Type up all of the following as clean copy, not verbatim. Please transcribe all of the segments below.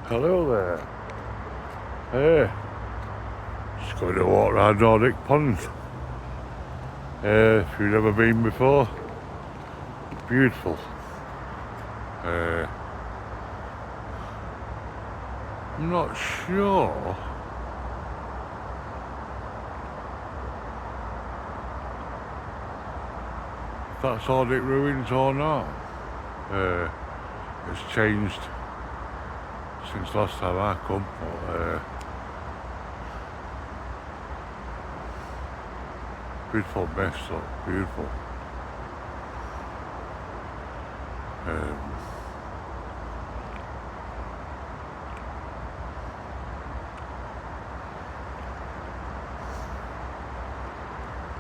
Hello there. Hey, just going to walk around Hardwick Pond. If you've never been before, beautiful. I'm not sure if that's Hardwick ruins or not. It's changed since last time I come, but beautiful mess, look, beautiful.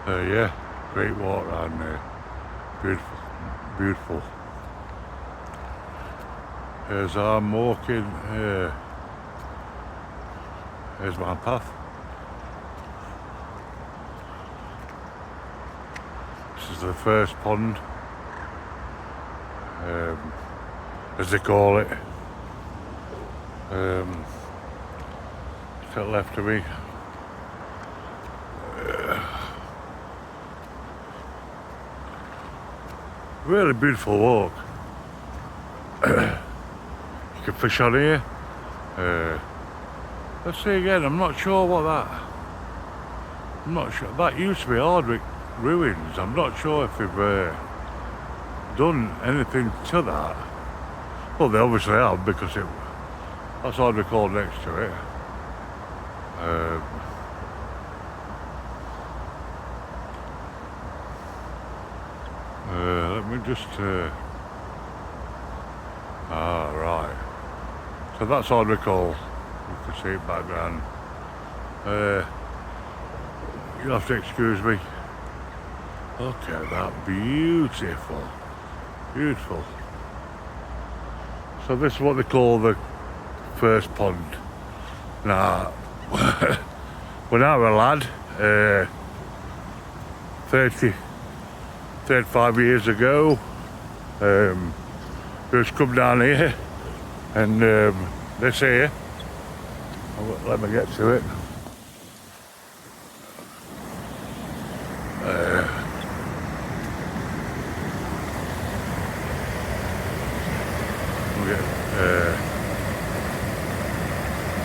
Yeah, great walk around there. Beautiful, beautiful. As I'm walking, here's my path. This is the first pond, as they call it. To the left of me. Really beautiful walk. You can fish on here. Let's see again, I'm not sure what that. I'm not sure. That used to be Hardwick ruins. I'm not sure if they've done anything to that. Well, they obviously have, because that's Hardwick Hall next to it. Let me just. Right. So that's Hardwick Hall. You can see it background. You'll have to excuse me. Look at that, beautiful, beautiful. So this is what they call the first pond. Now, when I was a lad, 35 years ago, we used to come down here, and this here, let me get to it.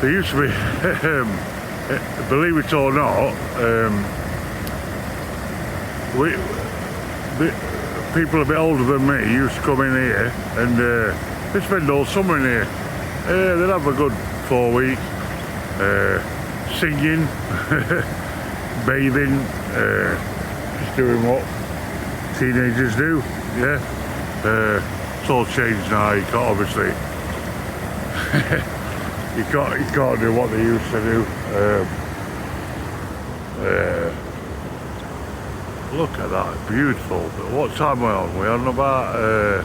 There used to be, believe it or not, people a bit older than me used to come in here and they spend all summer in here. They'd have a good 4 weeks, singing, bathing, just doing what teenagers do. Yeah, it's all changed now. You can't obviously. You can't do what they used to do. Look at that, beautiful. What time are we on? We're on about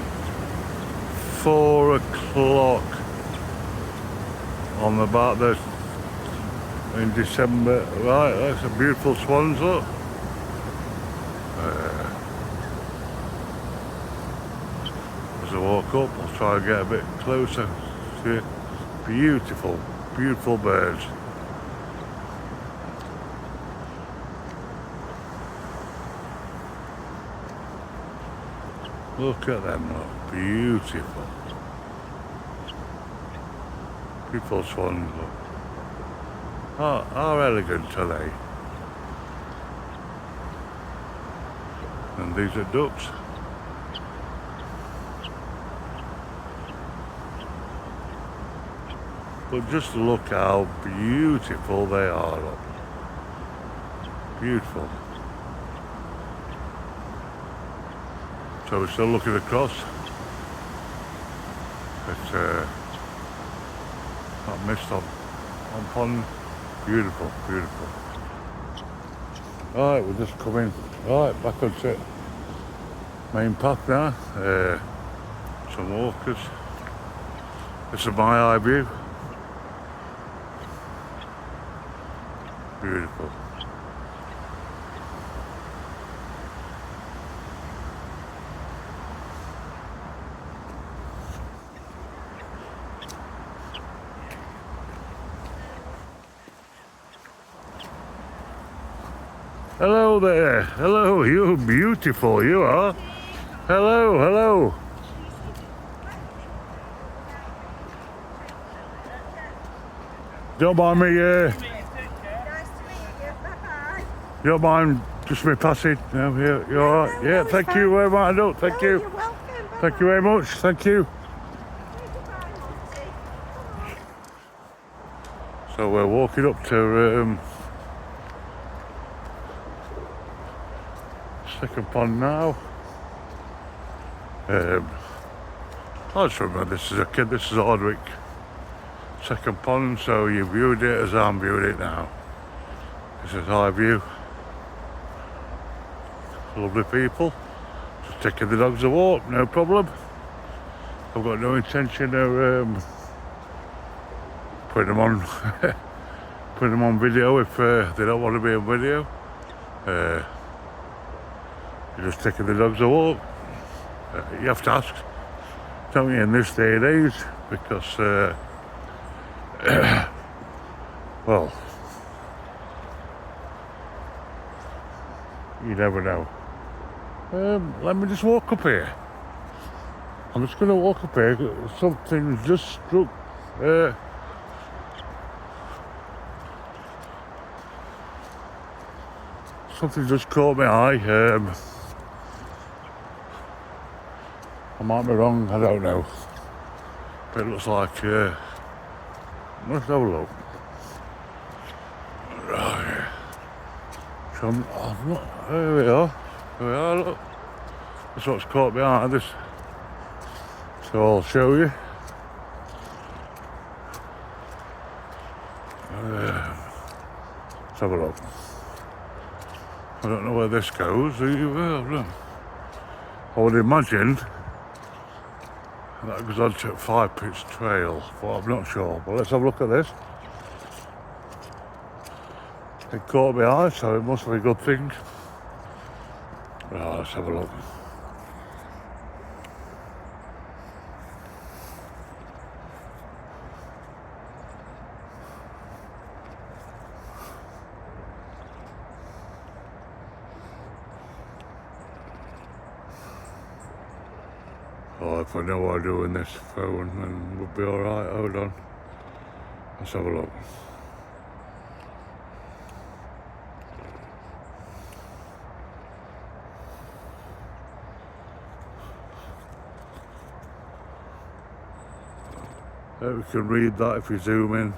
4 o'clock on about the in December. Right, that's a beautiful swans, look. As I walk up, I'll try and get a bit closer to it. Beautiful, beautiful birds. Look at them, look. Beautiful. Beautiful swans, look. How elegant are they? And these are ducks. But just look how beautiful they are, look. Beautiful. So we're still looking across at that mist on pond. Beautiful, beautiful. Alright, we're just coming right back onto main path now. Some walkers. This is my eye view. Beautiful. Hello there. Hello, you're beautiful, you are. Hello, hello. Don't mind me, Nice to meet you. Bye-bye. don't mind just me passing. No, you're all right. no, Yeah, it's thank fine. you very much. No, thank you. You're welcome. Thank you very much. Thank you. Goodbye, Monty. So we're walking up to second pond now. I just remember this as a kid. This is Hardwick second pond. So you viewed it as I'm viewing it now. This is high view. Lovely people. Just taking the dogs a walk, no problem. I've got no intention of putting them on putting them on video if they don't want to be on video. You're just taking the dogs a walk. You have to ask, don't you, in this day and age, because well, you never know. Let me just walk up here. I'm just going to walk up here. Something just struck. Something just caught my eye. I might be wrong, I don't know. But it looks like. Let's have a look. Right. So I'm not. There we are. There we are. Look. That's what's caught my eye. This. So I'll show you. Let's have a look. I don't know where this goes. I would imagine that goes on to 5 Pits Trail, but I'm not sure. But let's have a look at this. It caught my eye, so it must be a good thing. Right, let's have a look. Oh, if I know what I do in this phone, then we'll be alright. Hold on. Let's have a look. We can read that if you zoom in.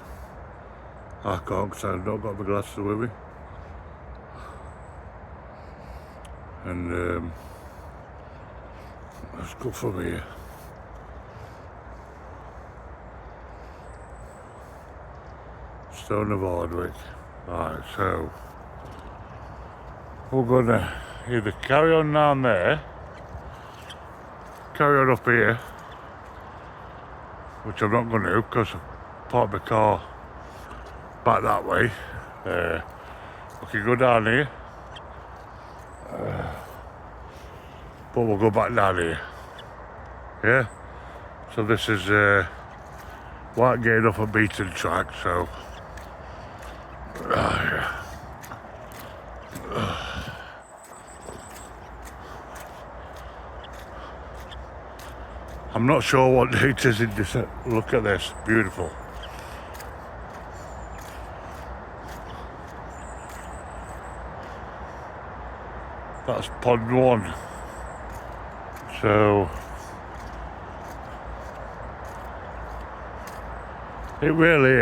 I can't because I've not got my glasses with me. And let's go from here. Stone of Hardwick. Right, so we're gonna either carry on down there, carry on up here, which I'm not going to because I parked my car back that way. We can go down here, but we'll go back down here. Yeah. So this is White getting off a beaten track. So yeah. I'm not sure what date is in this. Look at this, beautiful. That's pond 1. So it really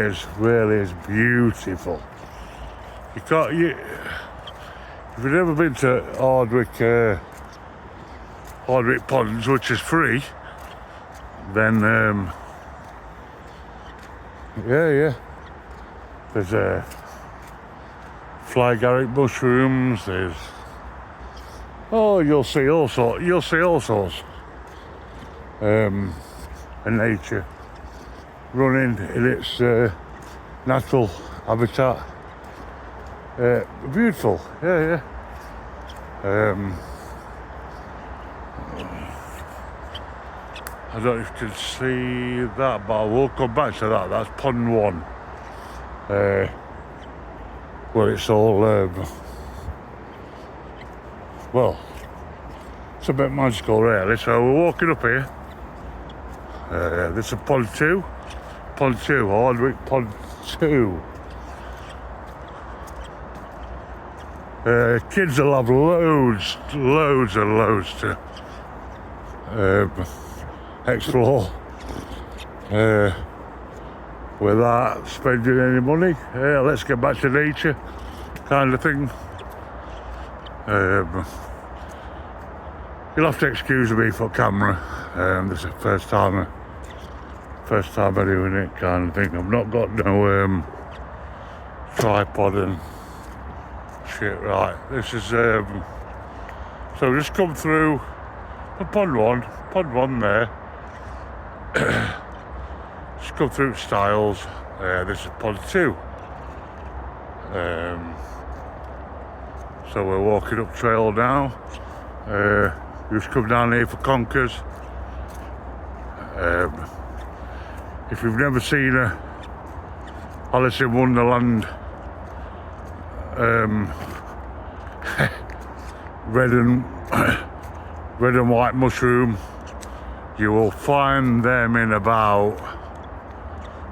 is beautiful. You can't. If you've never been to Hardwick Ponds, which is free, then yeah. There's fly garlic mushrooms. There's you'll see all sorts. And nature running in its natural habitat. Beautiful, yeah. I don't know if you can see that, but I will come back to that. That's pond 1, where it's all well, it's a bit magical really. So we're walking up here. This is Pod 2. Pod 2, Hardwick Pod 2. Kids will have loads to explore without spending any money. Let's get back to nature kind of thing. You'll have to excuse me for camera. This is the first time I'm doing it kind of thing. I've not got no tripod and shit. Right, this is so just come through the pod one there. Just come through Styles. This is Pod 2. So we're walking up trail now. Just come down here for Conkers. If you've never seen a Alice in Wonderland red and white mushroom, you will find them in about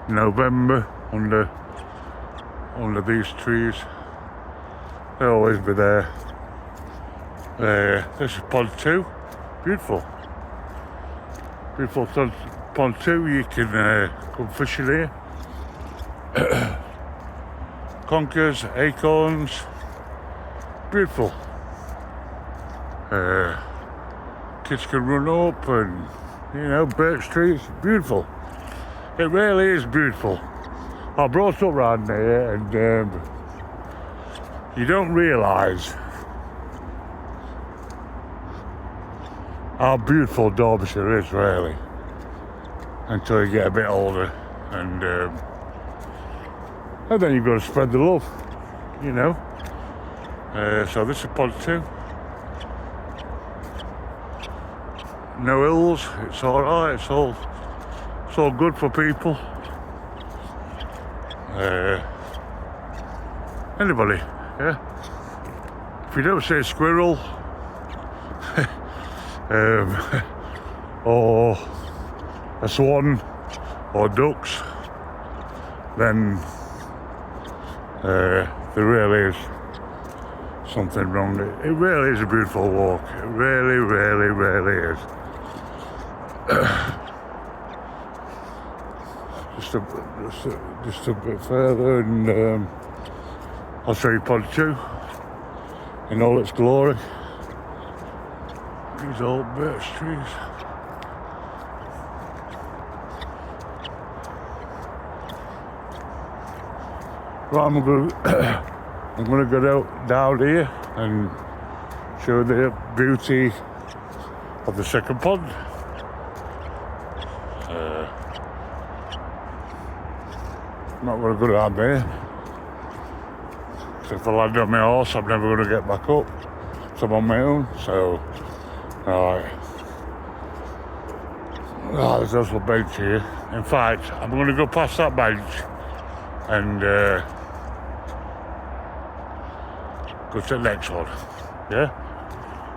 November under these trees. They'll always be there. This is Pod 2. Beautiful Pod 2. You can come fishing here. Conkers, acorns, beautiful. Kids can run up and, birch trees, beautiful. It really is beautiful. I brought up round here and you don't realise how beautiful Derbyshire is really until you get a bit older, and then you've got to spread the love, so this is Pod 2. No hills, it's alright, it's all good for people. Anybody, yeah? If you don't say squirrel or a swan or ducks, then there really is something wrong. It really is a beautiful walk. It really is. Just a bit further and I'll show you Pod 2 in all its glory. These old birch trees. Right, I'm gonna go down here and show the beauty of the second pond. I'm not gonna go down there. So if I land on my horse, I'm never gonna get back up. So I'm on my own. So, right. Oh, there's also a bench here. In fact, I'm gonna go past that bench and go to the next one. Yeah?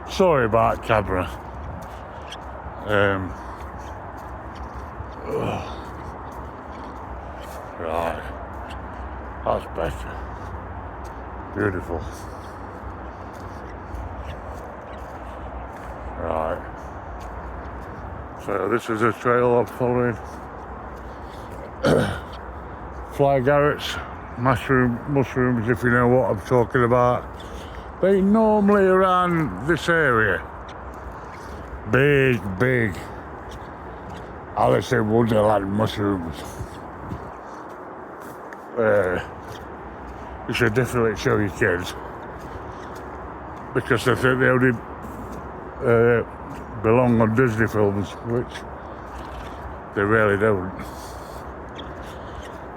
Sorry about camera. Right. That's better. Beautiful. Right. So this is a trail I'm following. Fly garrets, mushrooms, if you know what I'm talking about. They normally around this area. Big Alice in Wonderland mushrooms. You should definitely show your kids, because I think they only belong on Disney films, which they really don't.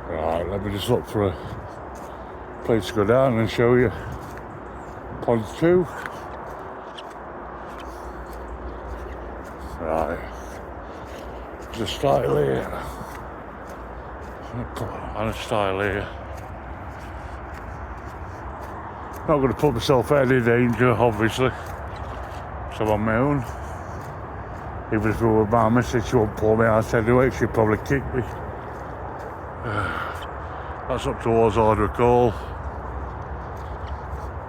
Right, let me just look for a place to go down and show you Pod 2. Right, there's a style here and a style here. Not going to put myself in any danger, obviously. So I'm on my own. Even if it were my missus, she won't pull me out anyway, she'd probably kick me. That's up towards Hardwick Hall.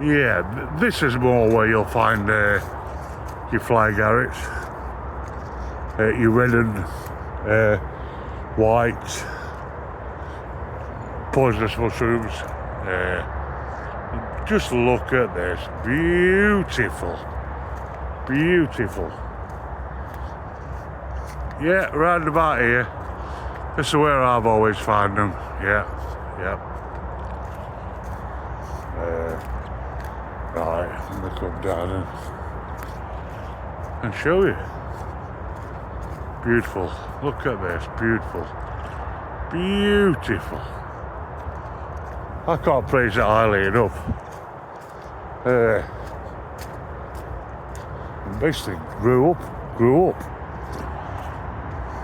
Yeah, this is more where you'll find your fly garrets, your red and white poisonous mushrooms. Just look at this, beautiful, beautiful. Yeah, round about here. This is where I've always found them. Yeah. Right, I'm gonna come down and show you. Beautiful. Look at this. Beautiful. Beautiful. I can't praise it highly enough. Basically grew up.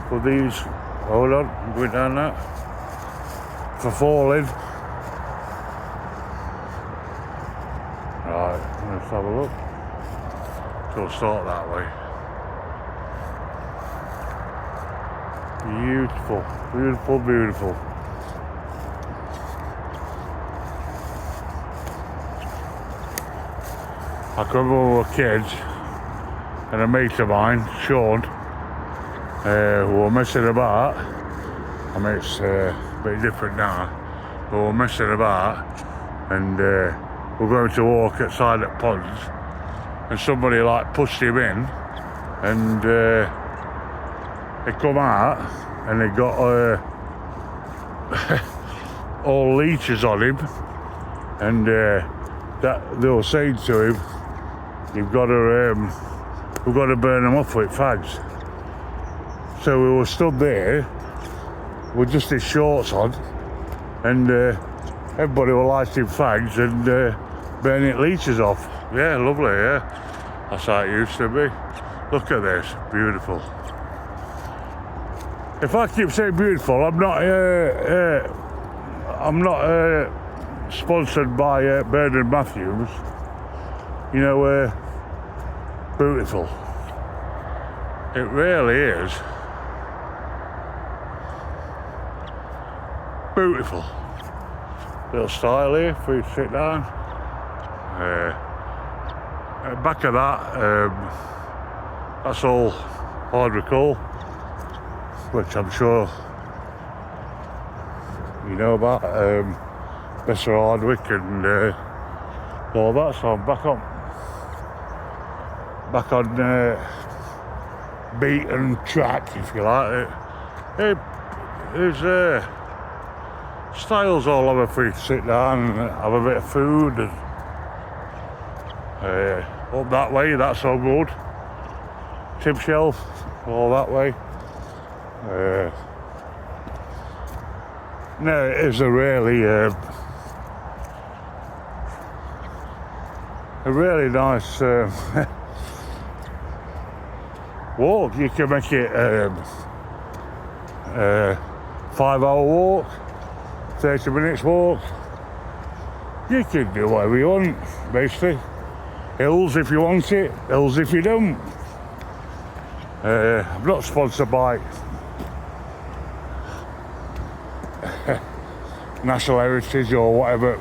For these, hold on, I'm going down that. For falling. Right, let's have a look. So we'll start that way. Beautiful, beautiful, beautiful. I can remember when we were kids, and a mate of mine, Sean, who were messing about. I mean, it's a bit different now. We were messing about, and we're going to walk outside at ponds, and somebody like pushed him in, and they come out, and they got all leeches on him, and that they were saying to him, we've got to burn them off with fags. So we were stood there with just his shorts on, and everybody were lighting fags and burning leeches off. Yeah, lovely, yeah. That's how it used to be. Look at this, beautiful. If I keep saying beautiful, I'm not sponsored by Bernard Matthews. You know, beautiful. It really is. Beautiful. Little style here for you to sit down. Back of that, that's all Hardwick Hall, which I'm sure you know about. Mr. Hardwick and all that. So I'm back on beaten track, if you like. There's styles all over for you to sit down and have a bit of food, and up that way, that's all good. Tip shelf, all that way. No, it is a really nice walk. You can make it 5-hour walk, 30 minutes walk. You can do whatever you want, basically. Hills if you want it, hills if you don't. I'm not sponsored by National Heritage or whatever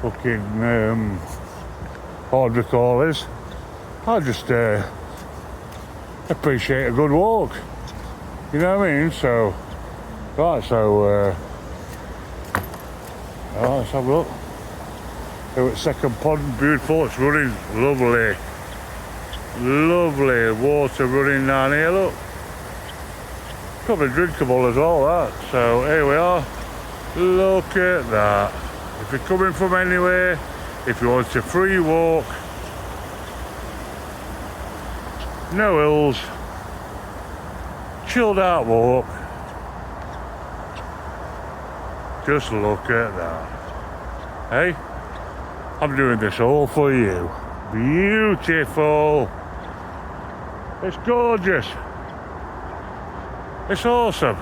fucking Hardwick Hall is. I just appreciate a good walk. You know what I mean? So, right, so let's have a look. So it's second pond, beautiful, it's running, lovely. Lovely water running down here, look. Probably drinkable as well, that. So here we are. Look at that. If you're coming from anywhere, if you want a free walk, no hills, chilled out walk, just look at that. Hey, I'm doing this all for you. Beautiful. It's gorgeous. It's awesome.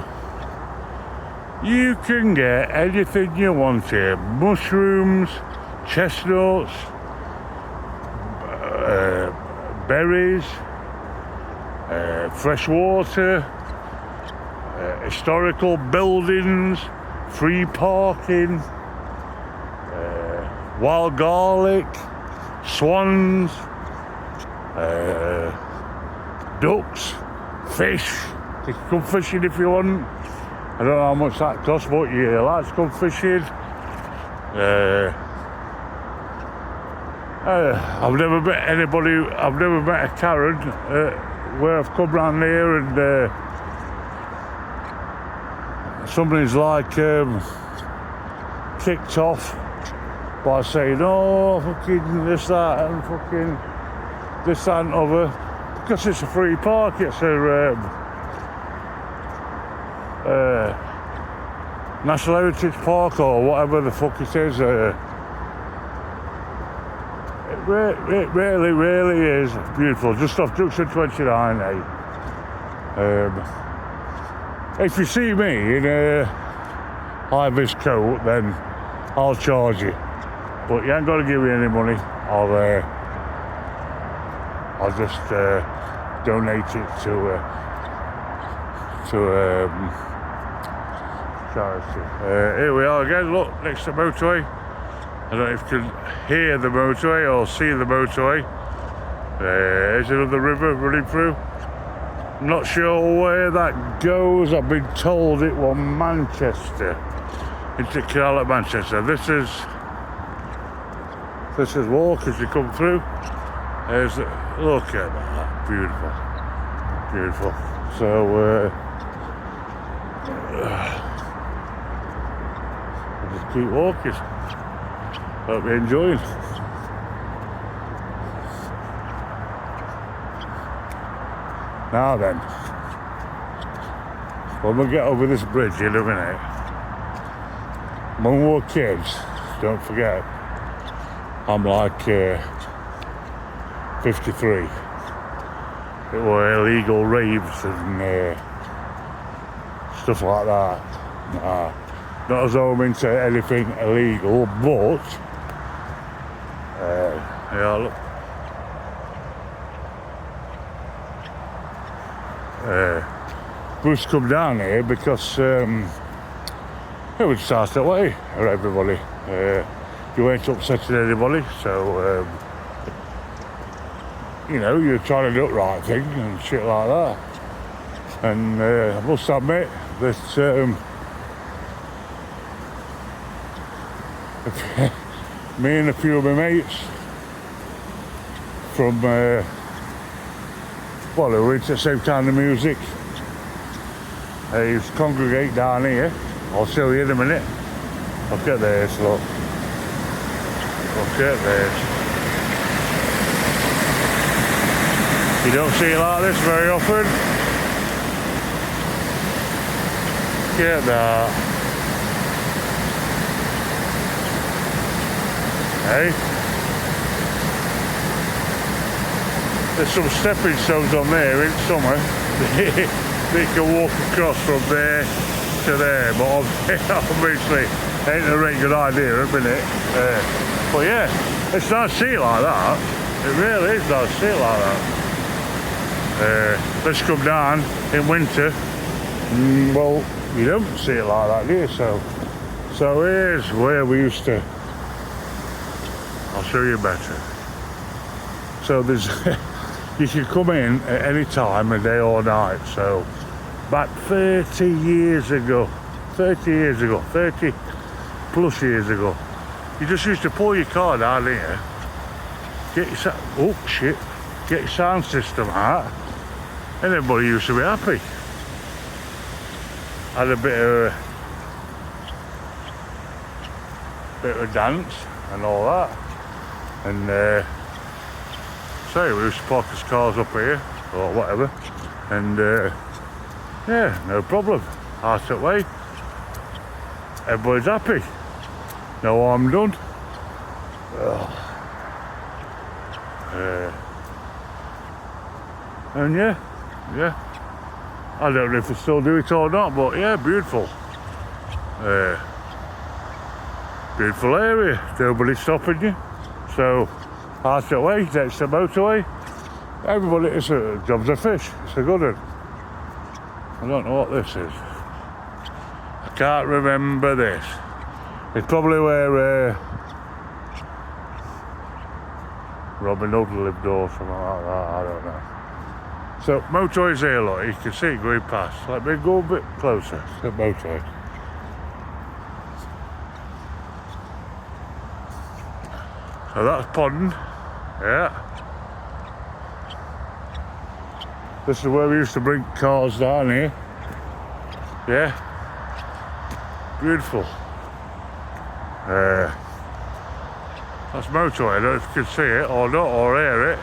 You can get anything you want here. Mushrooms, chestnuts, berries, fresh water, historical buildings, free parking, wild garlic, swans, ducks, fish. You can come fishing if you want. I don't know how much that costs, but you like to come fishing. I've never met anybody, I've never met a Karen where I've come round here and somebody's like kicked off by saying, oh, fucking this, that, and fucking this, that, and other. Because it's a free park, it's a National Heritage Park or whatever the fuck it is. It really is beautiful, just off Junction 29A. If you see me in a high-vis coat, then I'll charge you. But you ain't got to give me any money. I'll just donate it to charity. Here we are again, look, next to the motorway. I don't know if you can hear the motorway or see the motorway. There's another river running through. I'm not sure where that goes. I've been told it was Manchester, into Canal at Manchester. This is walk as you come through. Look at that, beautiful. So I'll just keep walking. Hope you're enjoying. Now then, when we get over this bridge in a minute, when we were kids, don't forget, I'm like 53. It were illegal raves and stuff like that. Not as though I'm into anything illegal, but yeah, look. Bruce come down here because it would start that way for everybody. You ain't upsetting anybody, so you know, you're trying to do the right thing and shit like that. And I must admit that me and a few of my mates from well, who were into the same kind of music, they used to congregate down here. I'll show you in a minute. Look at this, look. Look at this. You don't see it like this very often. Get that. Hey? There's some stepping stones on there in summer. They can walk across from there to there, but obviously ain't a very good idea at the minute. But yeah, it's nice to see it like that. It really is nice to see it like that. Let's come down in winter. Well, you don't see it like that, do you? So here's where we used to. I'll show you better. So there's, you can come in at any time of day or night. So back 30 years ago, 30 plus years ago, you just used to pull your car down here, get your sound system out, and everybody used to be happy. Had a bit of a dance and all that. And so we used to park his cars up here or whatever, and yeah, no problem. Out that way, everybody's happy. No harm done. And yeah, I don't know if they still do it or not, but yeah, beautiful. Beautiful area, nobody stopping you. So, Hardwick Way, next to the motorway. Everybody, it's a jobs of fish. It's a good one. I don't know what this is. I can't remember this. It's probably where Robin Hood lived or something like that, I don't know. So, motorway's here, look, you can see it going past. Let me go a bit closer to the motorway. So that's pond, yeah. This is where we used to bring cars down here. Yeah. Beautiful. That's motorway, I don't know if you can see it or not, or hear it.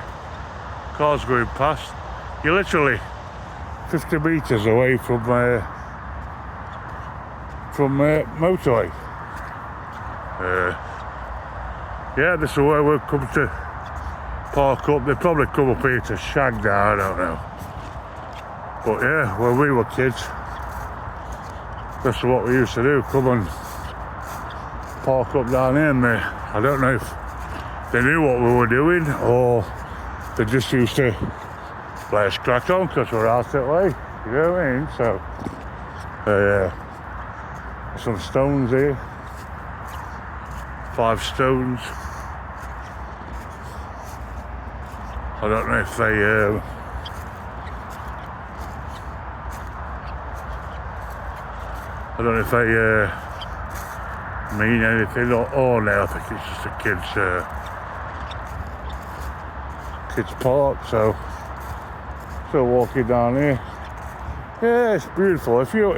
Cars going past. You're literally 50 metres away from motorway. Yeah, this is where we'll come to park up. They probably come up here to shag now, I don't know. But yeah, when we were kids, this is what we used to do, come and park up down here, and I don't know if they knew what we were doing or they just used to let us crack on because we're out that way, you know what I mean? So, some stones here, 5 stones. I don't know if they mean anything or no, I think it's just a kids park, so still walking down here. Yeah, it's beautiful. If you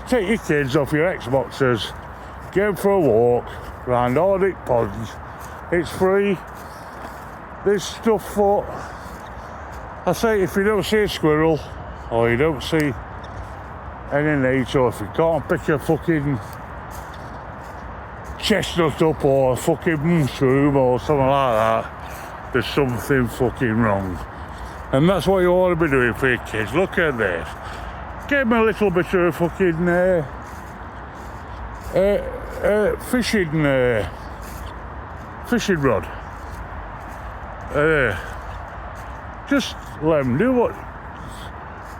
take your kids off your Xboxes, get them for a walk around Hardwick Ponds, it's free. There's stuff for, I say, if you don't see a squirrel or you don't see any nature, if you can't pick a fucking chestnut up or a fucking mushroom or something like that, there's something fucking wrong. And that's what you ought to be doing for your kids. Look at this. Give them a little bit of a fucking fishing rod. Just let them do what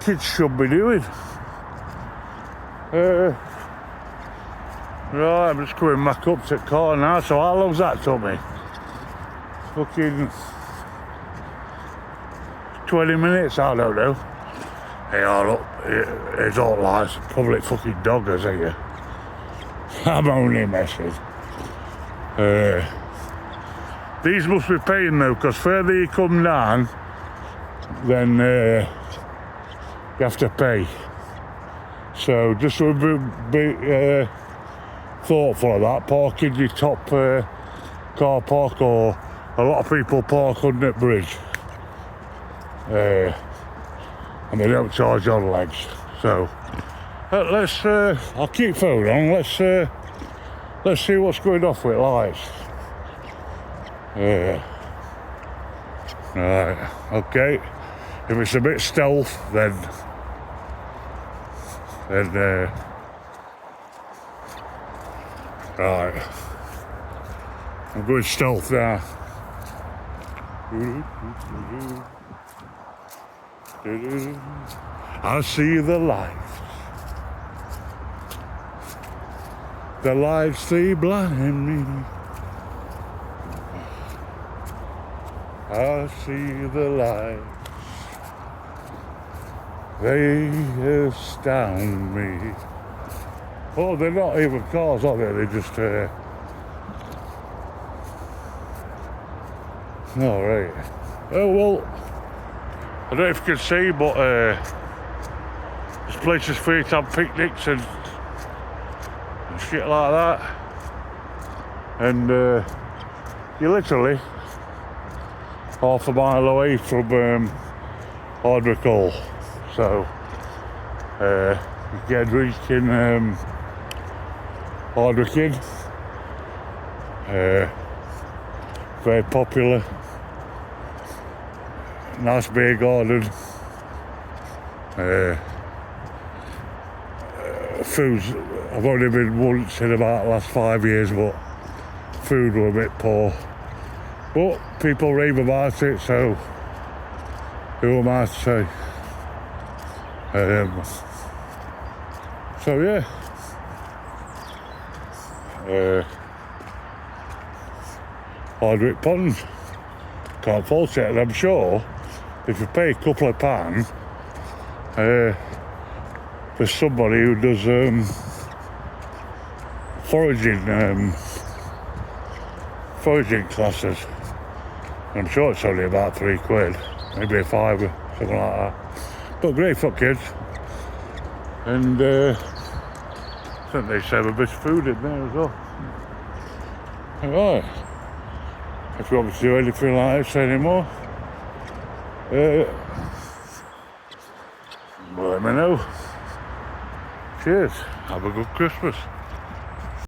kids should be doing. Right, I'm just coming back up to the car now, so how long's that took me? Fucking 20 minutes, I don't know. Hey, look, it's all lies, public fucking doggers, ain't you? I'm only messing. These must be paying though, because further you come down, then you have to pay. So just be thoughtful of that. Park in your top car park, or a lot of people park under the bridge. And they don't charge on legs. So let's I'll keep phone on. Let's see what's going off with lights. Right, okay. If it's a bit stealth, then right. I'm going stealth now. I see the lights. The lights, they blind me. I see the lights. They astound me. Oh, they're not even cars, are they? They're just all right. Oh well, I don't know if you can see, but there's places for you to have picnics and shit like that. And you're literally half a mile away from Hardwick Hall. So you get a drink in Hardwick Inn. Very popular. Nice beer food's, I've only been once in about the last 5 years, but food were a bit poor. But people rave about it, so who am I to say? So yeah. Hardwick Ponds. Can't fault it, and I'm sure if you pay a couple of pounds, there's somebody who does foraging classes. I'm sure it's only about £3, maybe a fiver, something like that. But great for kids. And I think they serve a bit of food in there as well. Right. If you want me to do anything like this anymore, let me know. Cheers. Have a good Christmas.